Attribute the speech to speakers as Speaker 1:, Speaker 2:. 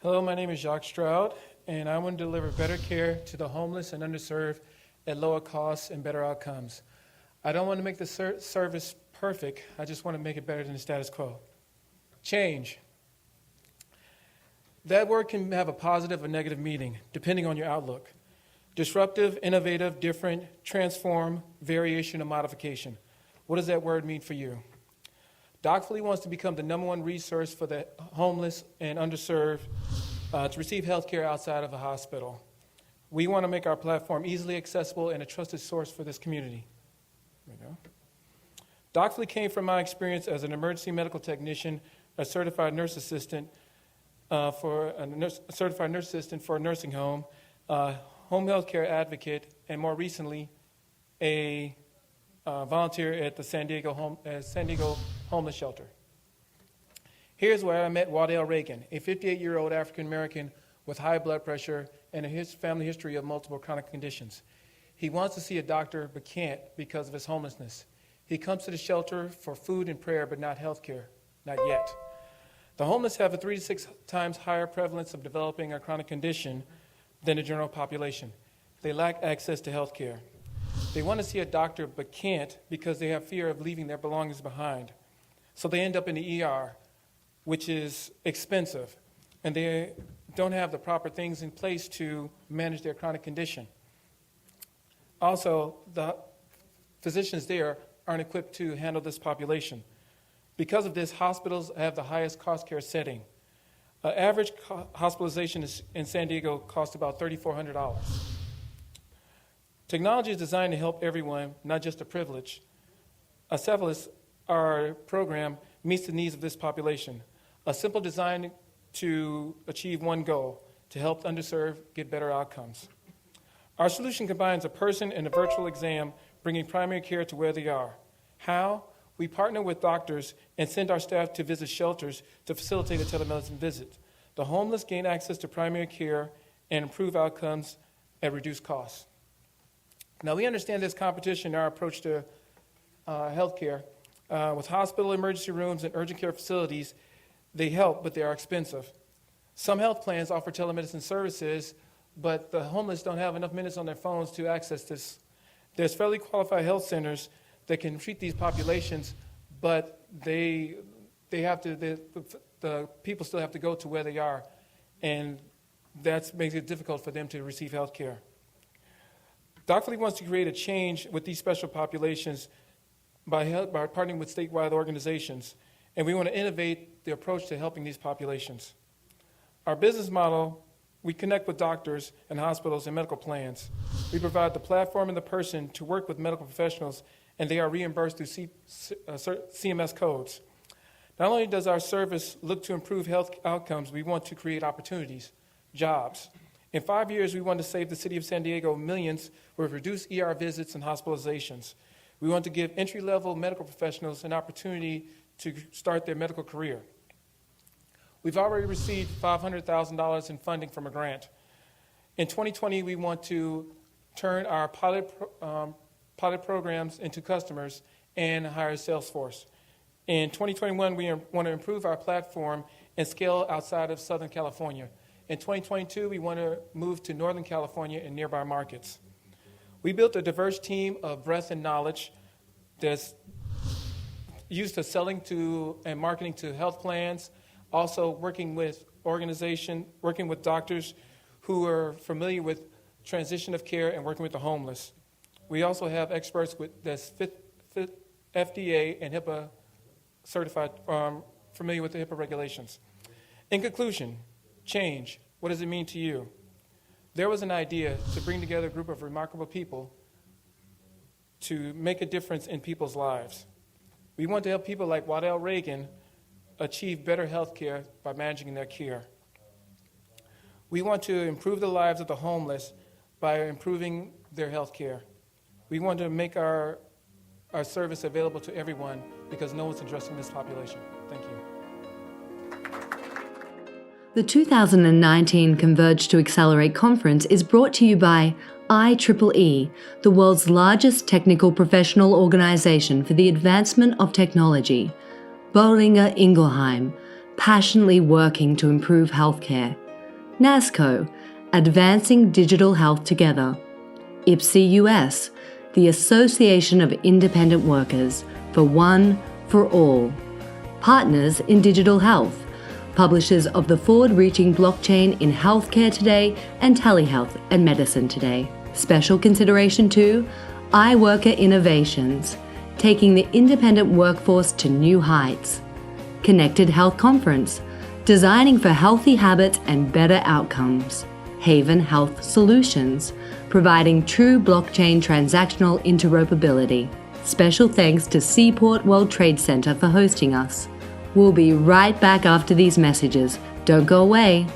Speaker 1: Hello, my name is Jacques Stroud, and I want to deliver better care to the homeless and underserved at lower costs and better outcomes. I don't want to make the service perfect, I just want to make it better than the status quo. Change. That word can have a positive or negative meaning, depending on your outlook. Disruptive, innovative, different, transform, variation, or modification. What does that word mean for you? DocFully wants to become the #1 resource for the homeless and underserved to receive health care outside of a hospital. We want to make our platform easily accessible and a trusted source for this community. There we go. DocFully came from my experience as an emergency medical technician, a certified nurse assistant for a nursing home, home health care advocate, and more recently, a volunteer at the San Diego Homeless Shelter. Here's where I met Waddell Reagan, a 58-year-old African-American with high blood pressure and a family history of multiple chronic conditions. He wants to see a doctor but can't because of his homelessness. He comes to the shelter for food and prayer but not health care, not yet. The homeless have a 3 to 6 times higher prevalence of developing a chronic condition than the general population. They lack access to health care. They want to see a doctor but can't because they have fear of leaving their belongings behind. So they end up in the ER, which is expensive, and they don't have the proper things in place to manage their chronic condition. Also, the physicians there aren't equipped to handle this population. Because of this, hospitals have the highest cost care setting. Average hospitalization in San Diego costs about $3,400. Technology is designed to help everyone, not just the privileged. Cephalus, our program, meets the needs of this population. A simple design to achieve one goal, to help the underserved get better outcomes. Our solution combines a person and a virtual exam, bringing primary care to where they are. How? We partner with doctors and send our staff to visit shelters to facilitate a telemedicine visit. The homeless gain access to primary care and improve outcomes at reduced costs. Now, we understand this competition in our approach to healthcare. With hospital emergency rooms and urgent care facilities, they help, but they are expensive. Some health plans offer telemedicine services, but the homeless don't have enough minutes on their phones to access this. There's fairly qualified health centers that can treat these populations, but the people still have to go to where they are, and that makes it difficult for them to receive health care. DocFully wants to create a change with these special populations by partnering with statewide organizations, and we want to innovate the approach to helping these populations. Our business model, we connect with doctors and hospitals and medical plans. We provide the platform and the person to work with medical professionals, and they are reimbursed through CMS codes. Not only does our service look to improve health outcomes, we want to create opportunities, jobs. In 5 years, we want to save the city of San Diego millions with reduced ER visits and hospitalizations. We want to give entry-level medical professionals an opportunity to start their medical career. We've already received $500,000 in funding from a grant. In 2020, we want to turn our pilot programs into customers and hire a sales force. In 2021, we want to improve our platform and scale outside of Southern California. In 2022, we want to move to Northern California and nearby markets. We built a diverse team of breadth and knowledge that's used to selling to and marketing to health plans, also working with working with doctors who are familiar with transition of care and working with the homeless. We also have experts that's FDA and HIPAA certified, familiar with the HIPAA regulations. In conclusion, change. What does it mean to you? There was an idea to bring together a group of remarkable people to make a difference in people's lives. We want to help people like Waddell Reagan achieve better health care by managing their care. We want to improve the lives of the homeless by improving their health care. We want to make our service available to everyone because no one's addressing this population. Thank you.
Speaker 2: The 2019 Converge to Accelerate conference is brought to you by IEEE, the world's largest technical professional organization for the advancement of technology. Boehringer Ingelheim, passionately working to improve healthcare. NASCO, Advancing Digital Health Together. IPSI US, the Association of Independent Workers, for one, for all. Partners in Digital Health, publishers of the forward-reaching blockchain in Healthcare Today and Telehealth and Medicine Today. Special consideration to iWorker Innovations, taking the independent workforce to new heights. Connected Health Conference, designing for healthy habits and better outcomes. Haven Health Solutions, providing true blockchain transactional interoperability. Special thanks to Seaport World Trade Center for hosting us. We'll be right back after these messages. Don't go away.